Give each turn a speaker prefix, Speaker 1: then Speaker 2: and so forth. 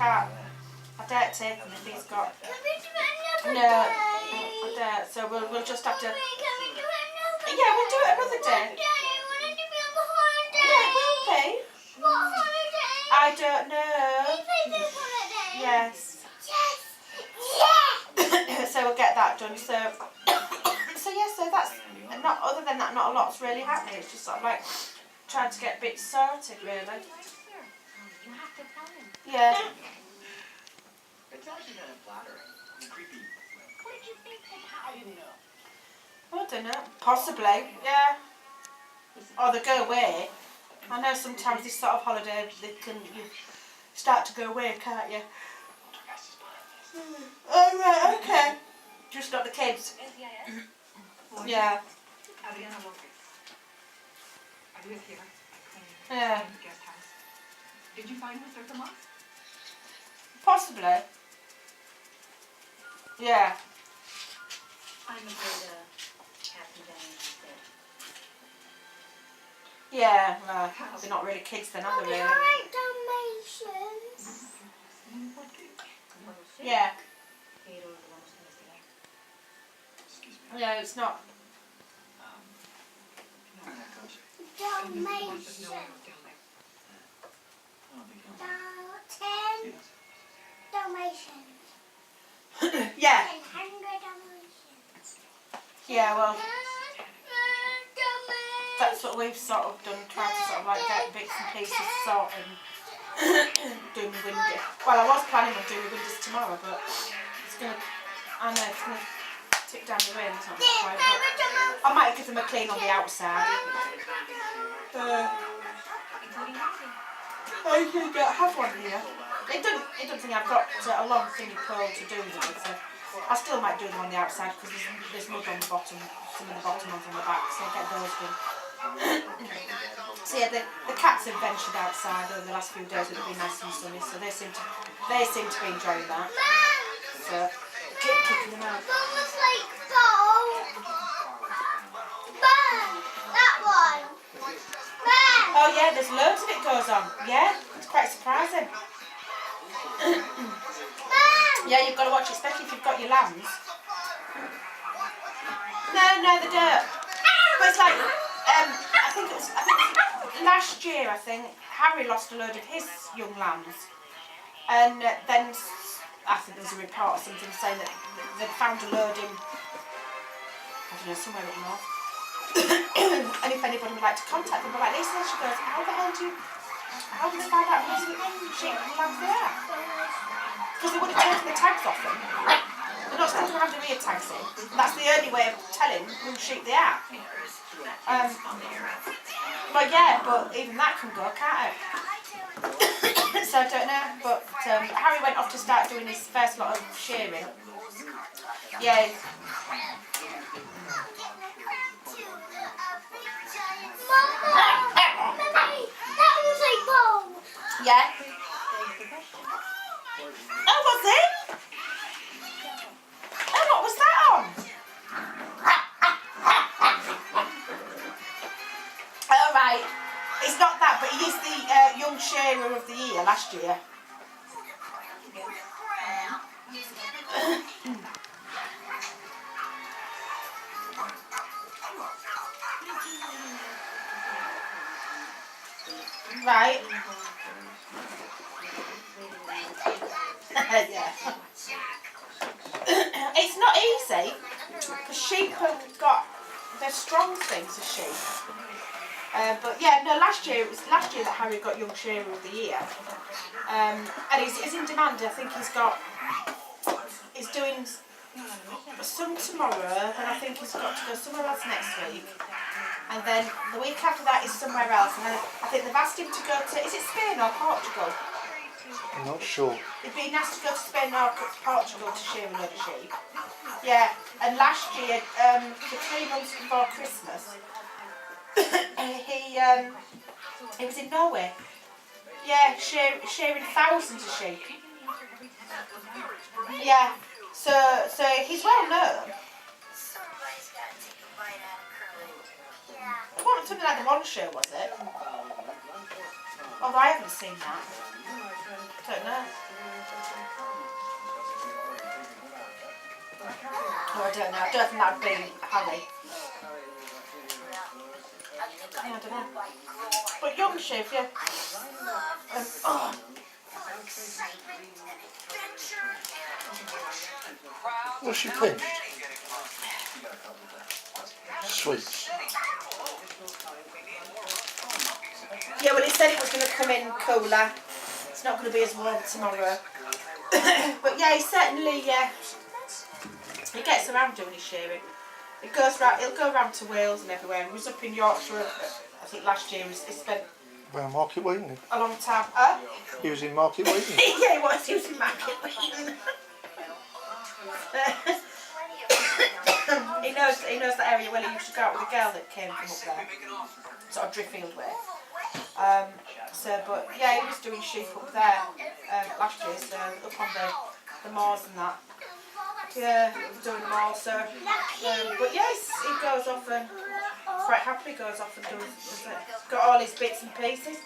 Speaker 1: can't. I don't take him if he's got.
Speaker 2: Can we do it another
Speaker 1: No,
Speaker 2: day?
Speaker 1: I don't. So we'll just have to.
Speaker 2: Can we do it another day?
Speaker 1: Yeah, we'll do it another day.
Speaker 2: Daddy, I wanted to be on the holiday.
Speaker 1: Yeah, it will be.
Speaker 2: What holiday?
Speaker 1: I don't know.
Speaker 2: This holiday.
Speaker 1: Yes.
Speaker 2: Yes. Yes.
Speaker 1: So we'll get that done. So yeah. So that's not. Other than that, not a lot's really happening. It's just sort of like trying to get bits sorted, really.
Speaker 2: You have to tell him.
Speaker 1: Yeah.
Speaker 3: It's actually kind of flattering and creepy.
Speaker 2: What did you think?
Speaker 3: I didn't know.
Speaker 1: I don't know. Possibly. Yeah. Or they go away. I know sometimes this sort of holiday you start to go away, can't you? Oh right, okay. Just not the kids. Yeah. Yeah.
Speaker 4: Did you find Mr. Tomas?
Speaker 1: Possibly. Yeah.
Speaker 4: I'm afraid Captain Daniels is dead.
Speaker 1: Yeah. Well, they're not really kids then, are they really?
Speaker 2: Alright, Dalmatians.
Speaker 1: Yeah.
Speaker 4: Pero lo vamos a investigar.
Speaker 3: Excuse me.
Speaker 1: Yeah, it's not.
Speaker 3: You know where that goes?
Speaker 2: Dalmatians.
Speaker 3: I don't think you'll
Speaker 2: Ten Dalmatians.
Speaker 1: Yeah.
Speaker 2: 100 Dalmatians.
Speaker 1: Yeah, well,
Speaker 2: Dalmatians.
Speaker 1: that's what we've sort of done, tried to sort of like get bits and pieces sorted and doing the window. Well, I was planning on doing the windows tomorrow, but it's gonna, I know it's gonna tick down the rain, it's not quite, but I might give them a clean on the outside. I think I have one here. It doesn't think I've got a long thingy pole to do with it, so I still might do them on the outside because there's mud on the bottom, some of the bottom ones on the back, so I'll get those done. So yeah, the cats have ventured outside over the last few days. It's been nice and sunny, so they seem to be enjoying that. So keep kicking them out.
Speaker 2: Mum was like, Bo. Mum, that one. Mum.
Speaker 1: Oh yeah, there's loads of it goes on. Yeah, it's quite surprising.
Speaker 2: Mum.
Speaker 1: Yeah, you've got to watch it, especially if you've got your lambs. No, they don't. But it's like, I think it was last year, I think, Harry lost a load of his young lambs. And then, I think there was a report or something saying that they'd found a load in, I don't know, somewhere up north. And if anybody would like to contact them, they're like, Lisa, she goes, how did they find out whose sheep and lambs they are? Because they would have taken the tags off them. They're not supposed to have the rear tags in. That's the only way of telling whose sheep they are. Well, yeah, but even that can go, can't it? So I don't know. But Harry went off to start doing his first lot of shearing. Yeah.
Speaker 2: Mommy, that was like Bo.
Speaker 1: Yeah. Oh, was it? Oh, what was that on? Oh, right. It's not that, but he is the young shearer of the year last year. Right. Yeah. It's not easy because sheep have got their strong things as sheep. But yeah, no. It was last year that Harry got Young Shearer of the Year, and he's in demand. I think he's doing some tomorrow, then I think he's got to go somewhere else next week, and then the week after that is somewhere else. And then I think they've asked him to go to, is it Spain or Portugal?
Speaker 5: I'm not sure.
Speaker 1: It'd be nice to go to Spain or Portugal to shear a load of sheep. Yeah, and last year, for 3 months before Christmas, he was in Norway. Yeah, shearing thousands of sheep. Yeah, so he's well known. It wasn't something like the One Show, was it? Although I haven't seen that. Don't know. Oh, I don't know. I don't think that'd be Harry. Yeah, I don't know. But young Shiv, yeah. Oh,
Speaker 5: What's she pinched? Sweets.
Speaker 1: yeah, well, he said it was going to come in cooler. It's not going to be as warm tomorrow. But yeah, he certainly, he gets around doing his shearing. He'll go around to Wales and everywhere. He was up in Yorkshire, I think last year. He spent
Speaker 5: Around Market Wheaton.
Speaker 1: a long time.
Speaker 5: He was in Market Wheaton.
Speaker 1: Yeah, he was. He was in Market Wheaton. He knows that area well. He used to go out with a girl that came from up there, sort of Driffield way. But yeah, he was doing sheep up there last year, so up on the moors and that. Yeah, doing them all. So, but yes, he goes off and quite happily goes off and does it. Got all his bits and pieces.